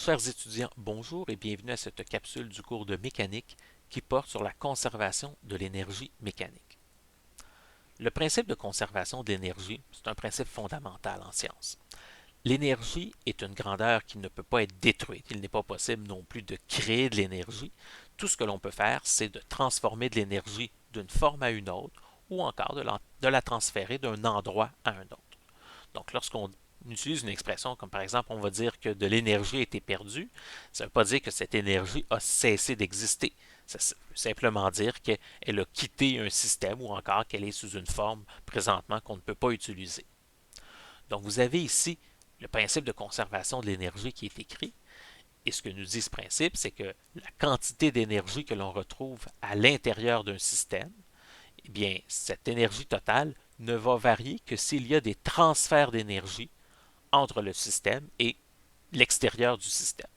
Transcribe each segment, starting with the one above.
Chers étudiants, bonjour et bienvenue à cette capsule du cours de mécanique qui porte sur la conservation de l'énergie mécanique. Le principe de conservation de l'énergie, c'est un principe fondamental en sciences. L'énergie est une grandeur qui ne peut pas être détruite. Il n'est pas possible non plus de créer de l'énergie. Tout ce que l'on peut faire, c'est de transformer de l'énergie d'une forme à une autre ou encore de la transférer d'un endroit à un autre. Donc, lorsqu'on utilise une expression comme par exemple, on va dire que de l'énergie a été perdue, ça ne veut pas dire que cette énergie a cessé d'exister. Ça veut simplement dire qu'elle a quitté un système ou encore qu'elle est sous une forme présentement qu'on ne peut pas utiliser. Donc, vous avez ici le principe de conservation de l'énergie qui est écrit. Et ce que nous dit ce principe, c'est que la quantité d'énergie que l'on retrouve à l'intérieur d'un système, eh bien, cette énergie totale ne va varier que s'il y a des transferts d'énergie entre le système et l'extérieur du système.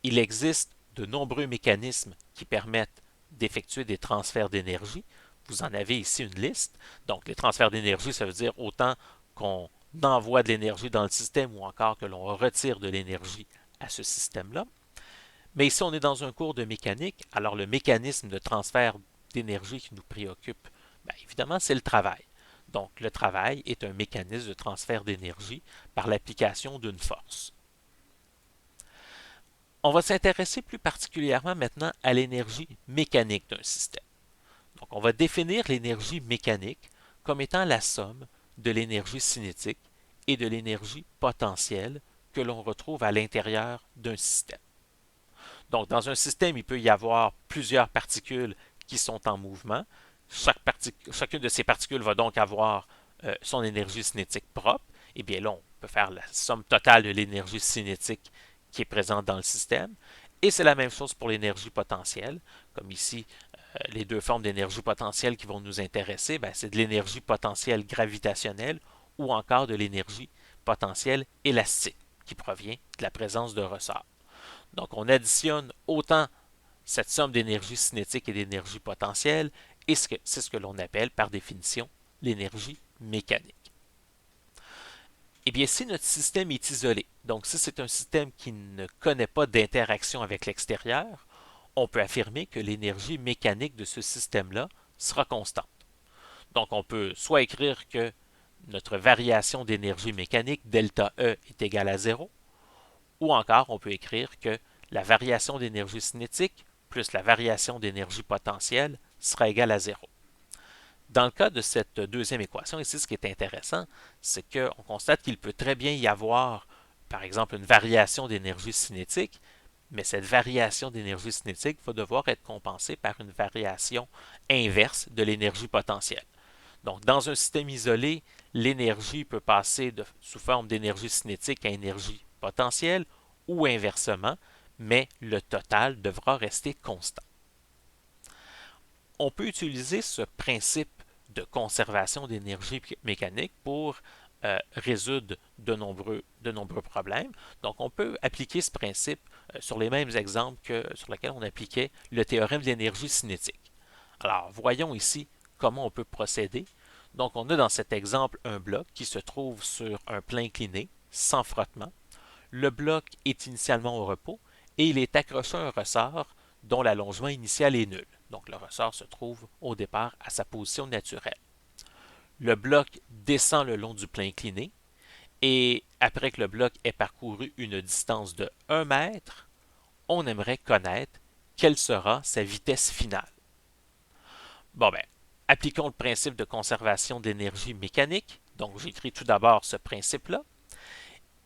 Il existe de nombreux mécanismes qui permettent d'effectuer des transferts d'énergie. Vous en avez ici une liste. Donc, les transferts d'énergie, ça veut dire autant qu'on envoie de l'énergie dans le système ou encore que l'on retire de l'énergie à ce système-là. Mais ici, on est dans un cours de mécanique, alors le mécanisme de transfert d'énergie qui nous préoccupe, bien évidemment, c'est le travail. Donc, le travail est un mécanisme de transfert d'énergie par l'application d'une force. On va s'intéresser plus particulièrement maintenant à l'énergie mécanique d'un système. Donc, on va définir l'énergie mécanique comme étant la somme de l'énergie cinétique et de l'énergie potentielle que l'on retrouve à l'intérieur d'un système. Donc, dans un système, il peut y avoir plusieurs particules qui sont en mouvement. Chacune de ces particules va donc avoir son énergie cinétique propre. Et bien là, on peut faire la somme totale de l'énergie cinétique qui est présente dans le système. Et c'est la même chose pour l'énergie potentielle. Comme ici, les deux formes d'énergie potentielle qui vont nous intéresser, c'est de l'énergie potentielle gravitationnelle ou encore de l'énergie potentielle élastique qui provient de la présence de ressorts. Donc, on additionne autant cette somme d'énergie cinétique et d'énergie potentielle, et c'est ce que l'on appelle par définition l'énergie mécanique. Eh bien, si notre système est isolé, donc si c'est un système qui ne connaît pas d'interaction avec l'extérieur, on peut affirmer que l'énergie mécanique de ce système-là sera constante. Donc, on peut soit écrire que notre variation d'énergie mécanique, delta E, est égale à 0, ou encore on peut écrire que la variation d'énergie cinétique plus la variation d'énergie potentielle sera égale à 0. Dans le cas de cette deuxième équation, ici, ce qui est intéressant, c'est qu'on constate qu'il peut très bien y avoir, par exemple, une variation d'énergie cinétique, mais cette variation d'énergie cinétique va devoir être compensée par une variation inverse de l'énergie potentielle. Donc, dans un système isolé, l'énergie peut passer sous forme d'énergie cinétique à énergie potentielle ou inversement, mais le total devra rester constant. On peut utiliser ce principe de conservation d'énergie mécanique pour résoudre de nombreux problèmes. Donc, on peut appliquer ce principe sur les mêmes exemples que sur lesquels on appliquait le théorème de l'énergie cinétique. Alors, voyons ici comment on peut procéder. Donc, on a dans cet exemple un bloc qui se trouve sur un plein incliné, sans frottement. Le bloc est initialement au repos et il est accroché à un ressort dont l'allongement initial est nul. Donc, le ressort se trouve au départ à sa position naturelle. Le bloc descend le long du plein incliné et après que le bloc ait parcouru une distance de 1 mètre, on aimerait connaître quelle sera sa vitesse finale. Bon ben, appliquons le principe de conservation d'énergie mécanique. Donc, j'écris tout d'abord ce principe-là.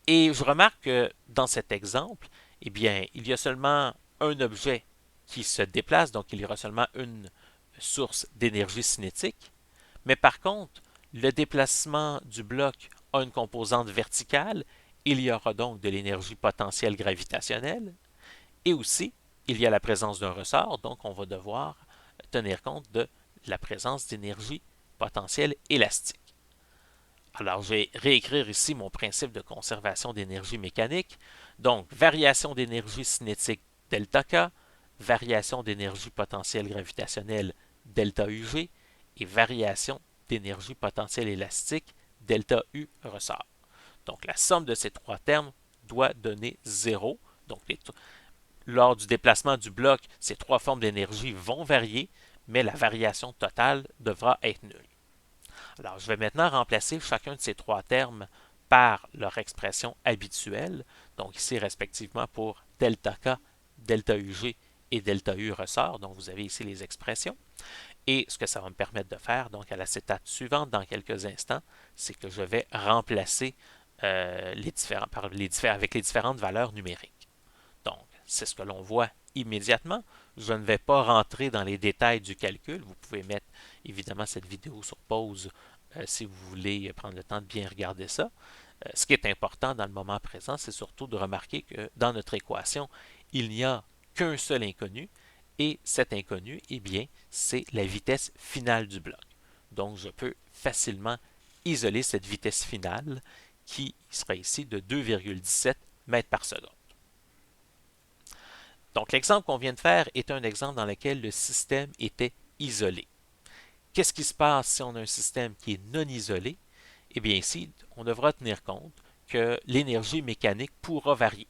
Et je remarque que dans cet exemple, eh bien, il y a seulement un objet qui se déplace, donc il y aura seulement une source d'énergie cinétique. Mais par contre, le déplacement du bloc a une composante verticale, il y aura donc de l'énergie potentielle gravitationnelle, et aussi, il y a la présence d'un ressort, donc on va devoir tenir compte de la présence d'énergie potentielle élastique. Alors, je vais réécrire ici mon principe de conservation d'énergie mécanique. Donc, variation d'énergie cinétique delta K, variation d'énergie potentielle gravitationnelle delta UG et variation d'énergie potentielle élastique delta U ressort. Donc, la somme de ces trois termes doit donner 0. Donc, lors du déplacement du bloc, ces trois formes d'énergie vont varier, mais la variation totale devra être nulle. Alors, je vais maintenant remplacer chacun de ces trois termes par leur expression habituelle, donc ici respectivement pour delta K, delta UG et delta U ressort. Donc, vous avez ici les expressions. Et ce que ça va me permettre de faire, donc à la cétate suivante dans quelques instants, c'est que je vais remplacer avec les différentes valeurs numériques. Donc, c'est ce que l'on voit immédiatement. Je ne vais pas rentrer dans les détails du calcul. Vous pouvez mettre évidemment cette vidéo sur pause si vous voulez prendre le temps de bien regarder ça. Ce qui est important dans le moment présent, c'est surtout de remarquer que dans notre équation, il n'y a qu'un seul inconnu, et cet inconnu, eh bien, c'est la vitesse finale du bloc. Donc, je peux facilement isoler cette vitesse finale qui sera ici de 2,17 mètres par seconde. Donc, l'exemple qu'on vient de faire est un exemple dans lequel le système était isolé. Qu'est-ce qui se passe si on a un système qui est non isolé? Eh bien, ici, on devra tenir compte que l'énergie mécanique pourra varier.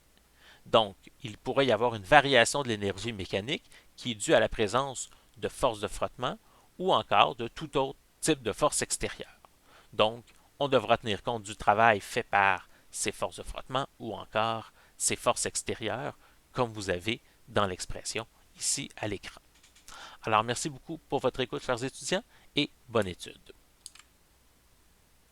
Donc, il pourrait y avoir une variation de l'énergie mécanique qui est due à la présence de forces de frottement ou encore de tout autre type de force extérieure. Donc, on devra tenir compte du travail fait par ces forces de frottement ou encore ces forces extérieures, comme vous avez dans l'expression ici à l'écran. Alors, merci beaucoup pour votre écoute, chers étudiants, et bonne étude.